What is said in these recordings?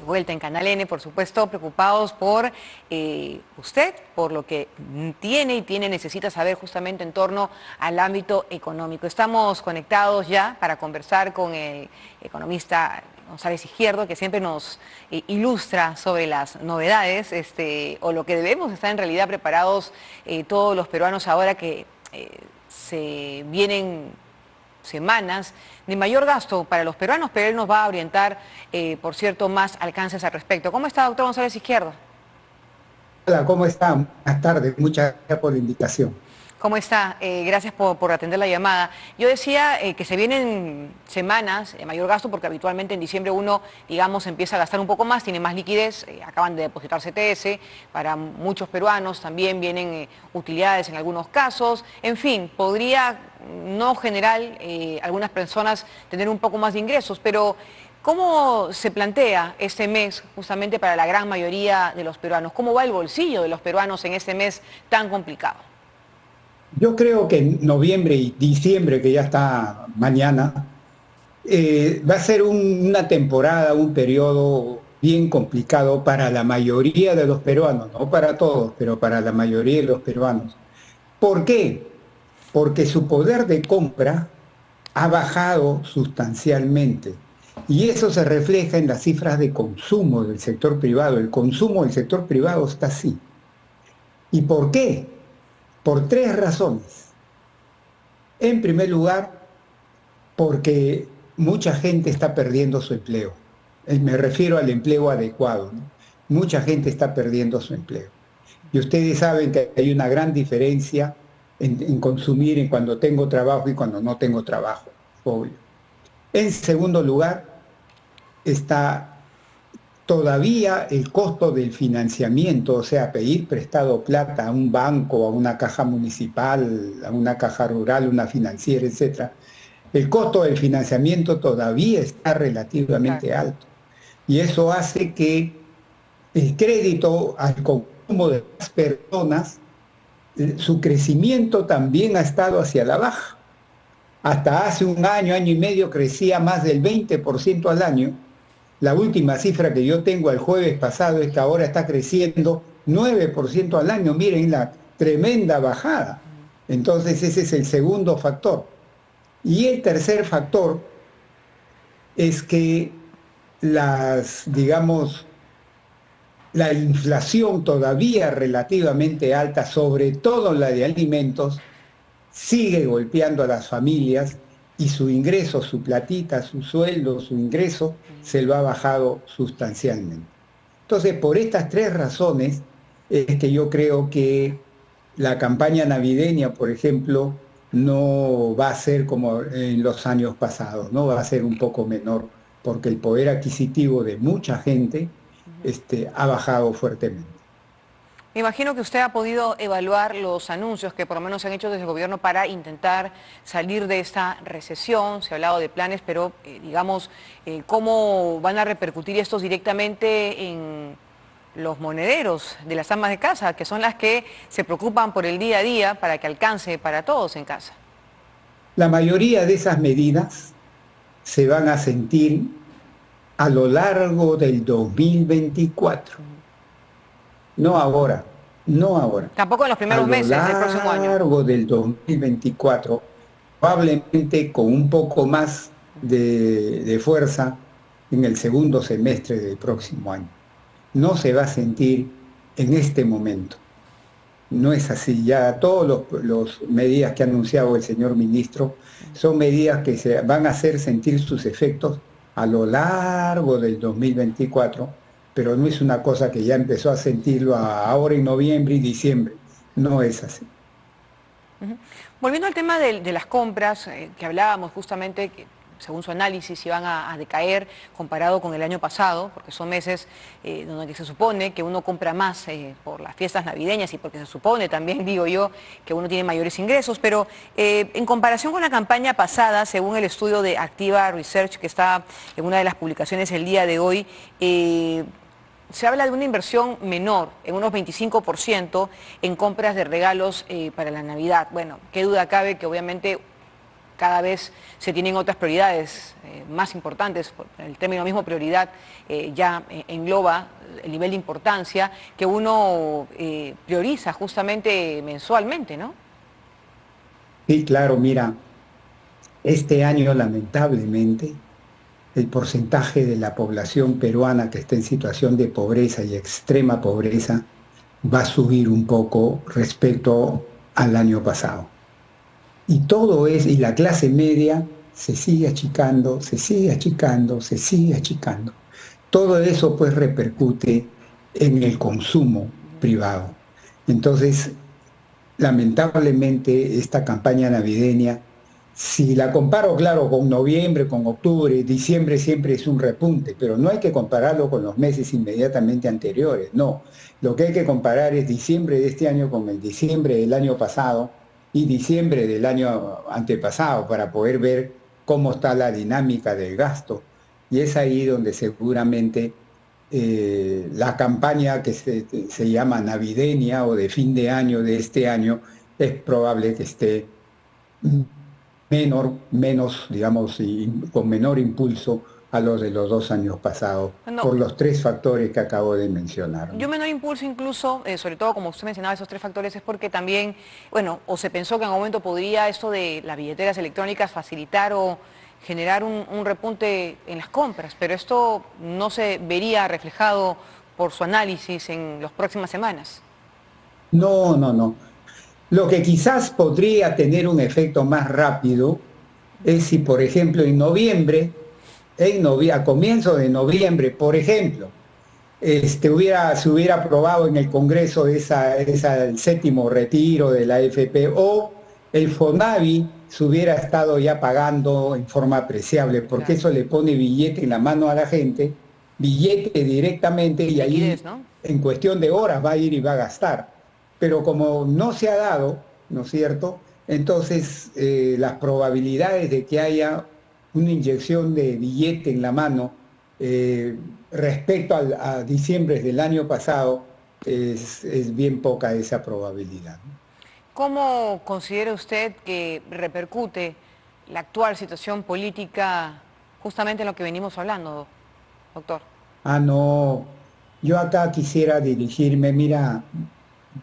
vuelta en Canal N, por supuesto, preocupados por usted, por lo que necesita saber justamente en torno al ámbito económico. Estamos conectados ya para conversar con el economista González Izquierdo, que siempre nos ilustra sobre las novedades, o lo que debemos estar en realidad preparados todos los peruanos ahora que se vienen semanas de mayor gasto para los peruanos, pero él nos va a orientar, por cierto, más alcances al respecto. ¿Cómo está, doctor González Izquierdo? Hola, ¿cómo está? Buenas tardes, muchas gracias por la invitación. ¿Cómo está? Gracias por atender la llamada. Yo decía que se vienen semanas de mayor gasto porque habitualmente en diciembre uno, digamos, empieza a gastar un poco más, tiene más liquidez, acaban de depositar CTS, para muchos peruanos también vienen utilidades en algunos casos, en fin, podría, no general, algunas personas tener un poco más de ingresos, pero ¿cómo se plantea este mes justamente para la gran mayoría de los peruanos? ¿Cómo va el bolsillo de los peruanos en este mes tan complicado? Yo creo que en noviembre y diciembre, que ya está mañana, va a ser una temporada, un periodo bien complicado para la mayoría de los peruanos, no para todos, pero para la mayoría de los peruanos. ¿Por qué? Porque su poder de compra ha bajado sustancialmente. Y eso se refleja en las cifras de consumo del sector privado. El consumo del sector privado está así. ¿Y por qué? Por tres razones. En primer lugar, porque mucha gente está perdiendo su empleo. Me refiero al empleo adecuado, ¿no? Mucha gente está perdiendo su empleo. Y ustedes saben que hay una gran diferencia en consumir en cuando tengo trabajo y cuando no tengo trabajo, obvio. En segundo lugar, está todavía el costo del financiamiento, o sea, pedir prestado plata a un banco, a una caja municipal, a una caja rural, una financiera, etcétera. El costo del financiamiento todavía está Claro. relativamente alto. Y eso hace que el crédito al consumo de las personas, su crecimiento también ha estado hacia la baja. Hasta hace un año, año y medio, crecía más del 20% al año. La última cifra que yo tengo el jueves pasado es que ahora está creciendo 9% al año. Miren la tremenda bajada. Entonces ese es el segundo factor. Y el tercer factor es que digamos, la inflación todavía relativamente alta, sobre todo la de alimentos, sigue golpeando a las familias y su ingreso, su platita, su sueldo, su ingreso, se lo ha bajado sustancialmente. Entonces, por estas tres razones, es que yo creo que la campaña navideña, por ejemplo, no va a ser como en los años pasados, no va a ser un poco menor, porque el poder adquisitivo de mucha gente ha bajado fuertemente. Me imagino que usted ha podido evaluar los anuncios que por lo menos se han hecho desde el gobierno para intentar salir de esta recesión. Se ha hablado de planes, pero digamos, ¿cómo van a repercutir estos directamente en los monederos de las amas de casa, que son las que se preocupan por el día a día para que alcance para todos en casa? La mayoría de esas medidas se van a sentir a lo largo del 2024. No ahora, no ahora. Tampoco en los A primeros lo meses del próximo año. largo del 2024, probablemente con un poco más de fuerza en el segundo semestre del próximo año. No se va a sentir en este momento. No es así. Ya todas las medidas que ha anunciado el señor ministro son medidas que se van a hacer sentir sus efectos a lo largo del 2024, pero no es una cosa que ya empezó a sentirlo ahora en noviembre y diciembre. No es así. Volviendo al tema de las compras, que hablábamos justamente, que según su análisis iban a decaer comparado con el año pasado, porque son meses donde se supone que uno compra más por las fiestas navideñas y porque se supone también, digo yo, que uno tiene mayores ingresos, pero en comparación con la campaña pasada, según el estudio de Activa Research, que está en una de las publicaciones el día de hoy, se habla de una inversión menor, en unos 25% en compras de regalos para la Navidad. Bueno, qué duda cabe que obviamente cada vez se tienen otras prioridades más importantes. El término mismo prioridad ya engloba el nivel de importancia que uno prioriza justamente mensualmente, ¿no? Sí, claro, mira, este año lamentablemente el porcentaje de la población peruana que está en situación de pobreza y extrema pobreza va a subir un poco respecto al año pasado. Y todo es, y la clase media se sigue achicando, se sigue achicando, se sigue achicando. Todo eso pues repercute en el consumo privado. Entonces, lamentablemente, esta campaña navideña, si la comparo, claro, con noviembre, con octubre, diciembre siempre es un repunte, pero no hay que compararlo con los meses inmediatamente anteriores, no. Lo que hay que comparar es diciembre de este año con el diciembre del año pasado y diciembre del año antepasado para poder ver cómo está la dinámica del gasto. Y es ahí donde seguramente la campaña que se llama navideña o de fin de año de este año es probable que esté menos, digamos, y con menor impulso a los de los 2 años pasados, Bueno, por los tres factores que acabo de mencionar, yo ¿no? menor impulso incluso, sobre todo como usted mencionaba esos tres factores, es porque también, bueno, o se pensó que en algún momento podría esto de las billeteras electrónicas facilitar o generar un repunte en las compras, pero esto no se vería reflejado por su análisis en las próximas semanas. No, no, no. Lo que quizás podría tener un efecto más rápido es si, por ejemplo, a comienzo de noviembre, por ejemplo, se hubiera aprobado en el Congreso el séptimo retiro de la AFP o el FONAVI se hubiera estado ya pagando en forma apreciable, porque Claro. eso le pone billete en la mano a la gente, billete directamente y Liquidez, ahí ¿no? en cuestión de horas va a ir y va a gastar. Pero como no se ha dado, ¿no es cierto? Entonces las probabilidades de que haya una inyección de billete en la mano eh, respecto a diciembre del año pasado, es bien poca esa probabilidad, ¿no? ¿Cómo considera usted que repercute la actual situación política justamente en lo que venimos hablando, doctor? Ah, no, yo acá quisiera dirigirme, mira,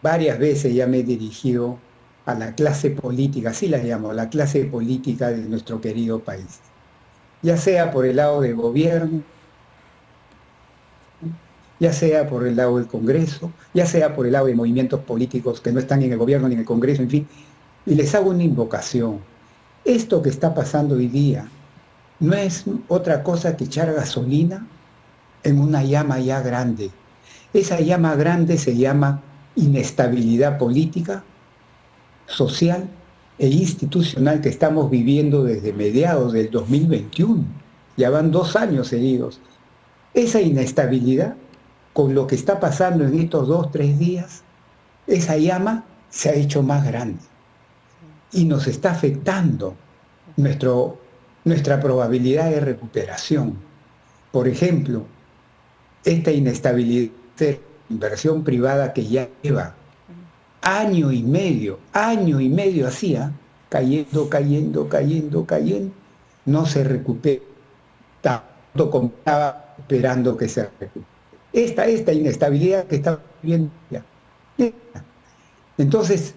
varias veces ya me he dirigido a la clase política, así la llamo, la clase política de nuestro querido país, ya sea por el lado del gobierno, ya sea por el lado del Congreso, ya sea por el lado de movimientos políticos que no están ni en el gobierno ni en el Congreso, en fin, y les hago una invocación. Esto que está pasando hoy día no es otra cosa que echar gasolina en una llama ya grande. Esa llama grande se llama inestabilidad política, social e institucional que estamos viviendo desde mediados del 2021. Ya van 2 años seguidos. Esa inestabilidad, con lo que está pasando en estos 2, 3 días, esa llama se ha hecho más grande y nos está afectando nuestra probabilidad de recuperación. Por ejemplo, esta inestabilidad de inversión privada que ya lleva año y medio hacía, cayendo, cayendo, cayendo, cayendo, no se recupera tanto como estaba esperando que se recupere. Esta inestabilidad que está viviendo ya. Entonces,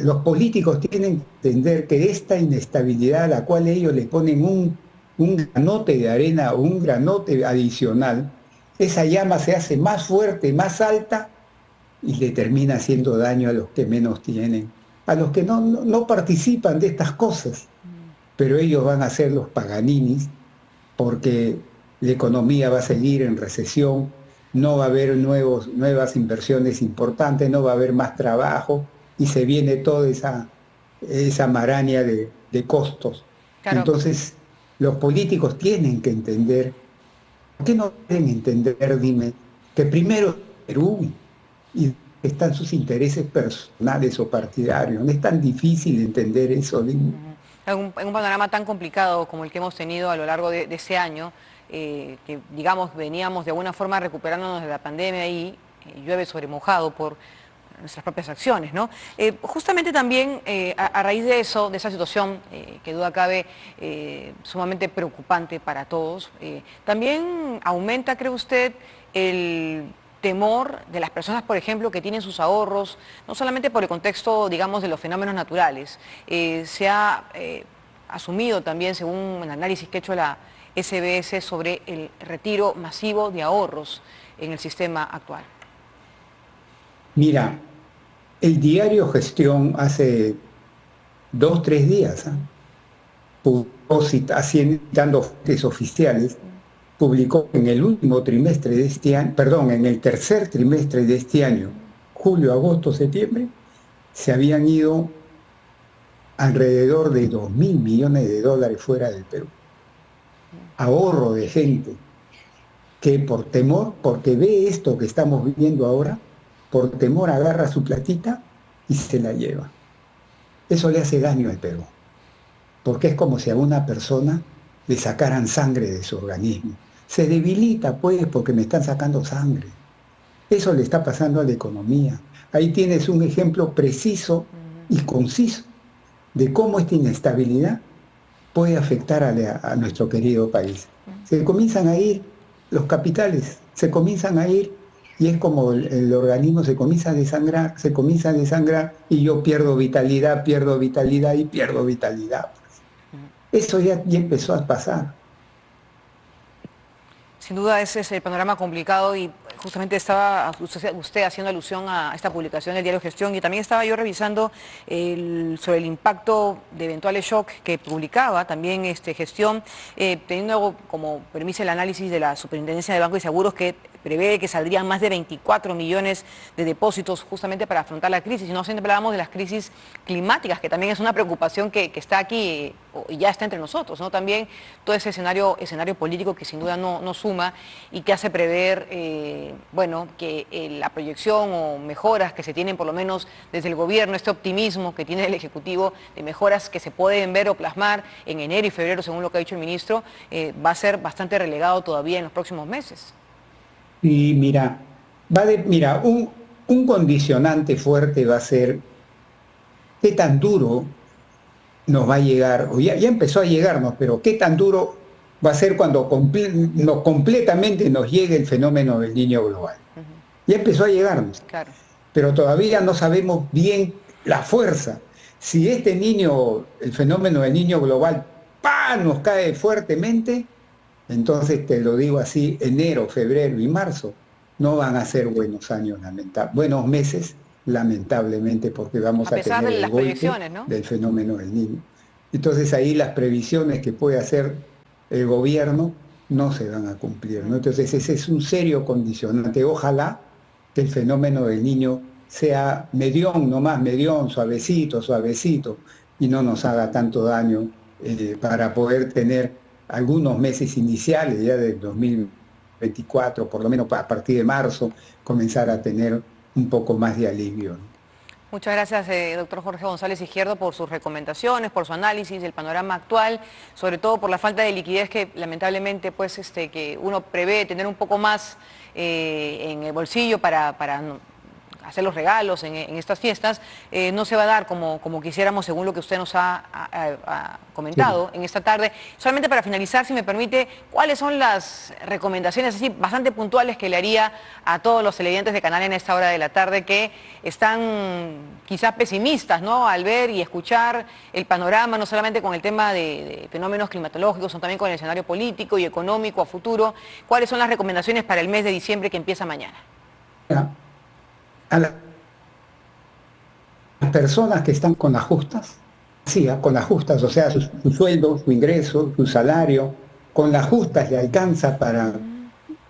los políticos tienen que entender que esta inestabilidad a la cual ellos le ponen un granote de arena o un granote adicional, esa llama se hace más fuerte, más alta y le termina haciendo daño a los que menos tienen, a los que no participan de estas cosas, pero ellos van a ser los paganinis porque la economía va a seguir en recesión, no va a haber nuevas inversiones importantes, no va a haber más trabajo y se viene toda esa maraña de costos. Claro. Entonces, los políticos tienen que entender, ¿por qué no pueden entender, dime, que primero Perú y están sus intereses personales o partidarios? No es tan difícil entender eso, dime. En un panorama tan complicado como el que hemos tenido a lo largo de ese año, que digamos veníamos de alguna forma recuperándonos de la pandemia y llueve sobre mojado por nuestras propias acciones, ¿no? Justamente también a raíz de eso, de esa situación, que duda cabe, sumamente preocupante para todos, también aumenta, ¿cree usted, el temor de las personas, por ejemplo, que tienen sus ahorros, no solamente por el contexto, digamos, de los fenómenos naturales? Se ha asumido también, según el análisis que ha hecho la SBS, sobre el retiro masivo de ahorros en el sistema actual. Mira, el diario Gestión hace 2, 3 días, publicó, dando fuentes oficiales, publicó en el último trimestre de este año, perdón, en el tercer trimestre de este año, julio, agosto, septiembre, se habían ido alrededor de 2.000 millones de dólares fuera del Perú. Ahorro de gente que por temor, porque ve esto que estamos viviendo ahora, por temor agarra su platita y se la lleva. Eso le hace daño al Perú, porque es como si a una persona le sacaran sangre de su organismo. Se debilita, pues, porque me están sacando sangre. Eso le está pasando a la economía. Ahí tienes un ejemplo preciso y conciso de cómo esta inestabilidad puede afectar a nuestro querido país. Se comienzan a ir los capitales, se comienzan a ir, y es como el organismo se comienza a desangrar, y yo pierdo vitalidad y pierdo vitalidad. Eso ya empezó a pasar. Sin duda ese es el panorama complicado, y justamente estaba usted haciendo alusión a esta publicación del diario Gestión, y también estaba yo revisando sobre el impacto de eventuales shocks que publicaba también Gestión, teniendo como premisa el análisis de la Superintendencia de Bancos y Seguros, que prevé que saldrían más de 24 millones de depósitos justamente para afrontar la crisis. Y no siempre hablamos de las crisis climáticas, que también es una preocupación que está aquí y ya está entre nosotros, ¿no? También todo ese escenario político que sin duda no suma, y que hace prever, bueno, que la proyección o mejoras que se tienen, por lo menos desde el gobierno, este optimismo que tiene el Ejecutivo de mejoras que se pueden ver o plasmar en enero y febrero, según lo que ha dicho el ministro, va a ser bastante relegado todavía en los próximos meses. Y mira, un condicionante fuerte va a ser qué tan duro nos va a llegar, o ya empezó a llegarnos, pero qué tan duro va a ser cuando completamente nos llegue el fenómeno del Niño global. Ya empezó a llegarnos, Claro. pero todavía no sabemos bien la fuerza. Si el fenómeno del Niño global, ¡pam!, nos cae fuertemente, entonces te lo digo así, enero, febrero y marzo no van a ser buenos años, buenos meses, lamentablemente, porque vamos a pesar tener de el las golpe proyecciones, ¿no? del fenómeno del Niño. Entonces ahí las previsiones que puede hacer el gobierno no se van a cumplir, ¿no? Entonces ese es un serio condicionante. Ojalá que el fenómeno del Niño sea medión, suavecito, y no nos haga tanto daño, para poder tener algunos meses iniciales ya del 2024, por lo menos a partir de marzo, comenzar a tener un poco más de alivio, ¿no? Muchas gracias, doctor Jorge González Izquierdo, por sus recomendaciones, por su análisis del panorama actual, sobre todo por la falta de liquidez que lamentablemente que uno prevé tener un poco más en el bolsillo para hacer los regalos en estas fiestas, no se va a dar como quisiéramos, según lo que usted nos ha comentado en esta tarde. Solamente para finalizar, si me permite, ¿cuáles son las recomendaciones así bastante puntuales que le haría a todos los televidentes de Canal en esta hora de la tarde, que están quizás pesimistas, ¿no?, al ver y escuchar el panorama, no solamente con el tema de fenómenos climatológicos, sino también con el escenario político y económico a futuro? ¿Cuáles son las recomendaciones para el mes de diciembre que empieza mañana? A las personas que están con las justas, con las justas, o sea, su sueldo, su ingreso, su salario, con las justas le alcanza para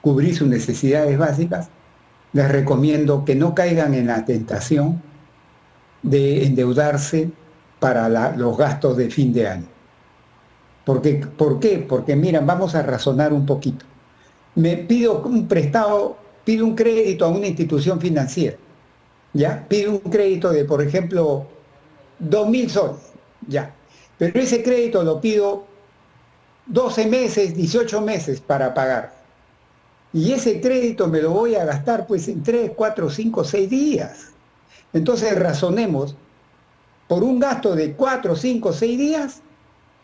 cubrir sus necesidades básicas, les recomiendo que no caigan en la tentación de endeudarse para los gastos de fin de año. ¿Por qué? Porque miren, vamos a razonar un poquito. Pido un crédito a una institución financiera. ¿Ya? Pido un crédito de, por ejemplo, 2.000 soles, ya. Pero ese crédito lo pido 12 meses, 18 meses para pagar. Y ese crédito me lo voy a gastar pues en 3, 4, 5, 6 días. Entonces razonemos, por un gasto de 4, 5, 6 días,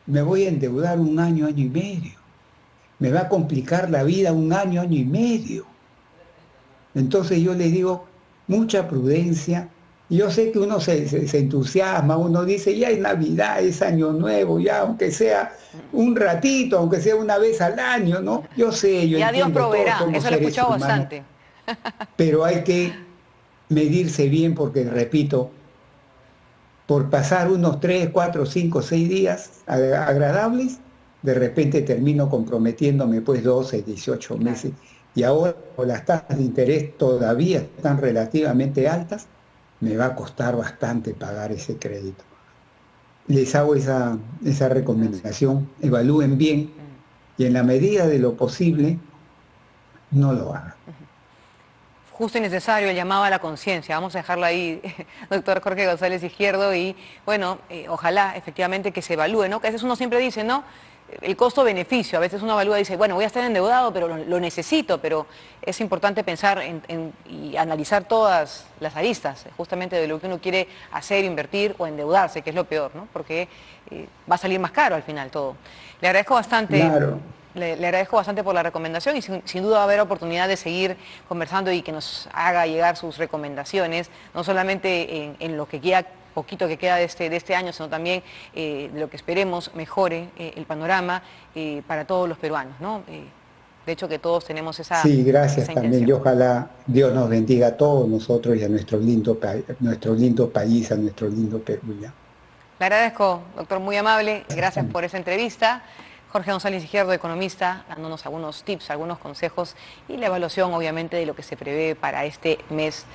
me voy a endeudar un año, año y medio. Me va a complicar la vida un año, año y medio. Entonces yo le digo, mucha prudencia. Yo sé que uno se entusiasma, uno dice, ya es Navidad, es Año Nuevo, ya aunque sea un ratito, aunque sea una vez al año, ¿no? Yo sé, yo Ya Dios entiendo, todos proveerá, somos eso lo he seres escuchado humanos, bastante. pero hay que medirse bien porque, repito, por pasar unos 3, 4, 5, 6 días agradables, de repente termino comprometiéndome pues 12, 18 Claro. meses. Y ahora, como las tasas de interés todavía están relativamente altas, me va a costar bastante pagar ese crédito. Les hago esa Gracias. recomendación, evalúen bien y en la medida de lo posible, no lo hagan. Justo y necesario el llamado a la conciencia. Vamos a dejarlo ahí, doctor Jorge González Izquierdo, y bueno, ojalá efectivamente que se evalúe, ¿no? Que a veces uno siempre dice, ¿no? El costo-beneficio, a veces uno evalúa y dice, bueno, voy a estar endeudado, pero lo necesito, pero es importante pensar y analizar todas las aristas, justamente de lo que uno quiere hacer, invertir o endeudarse, que es lo peor, ¿no? Porque va a salir más caro al final todo. Le agradezco bastante. Claro, Le agradezco bastante por la recomendación y sin duda va a haber oportunidad de seguir conversando y que nos haga llegar sus recomendaciones, no solamente en lo que queda, poquito que queda de este año, sino también de lo que esperemos mejore el panorama para todos los peruanos, ¿no? De hecho que todos tenemos sí, gracias esa también. Y intención. ojalá Dios nos bendiga a todos nosotros y a nuestro lindo país, a nuestro lindo Perú. ¿Ya? Le agradezco, doctor, muy amable, Gracias gracias también. por esa entrevista. Jorge González Izquierdo, economista, dándonos algunos tips, algunos consejos y la evaluación, obviamente, de lo que se prevé para este mes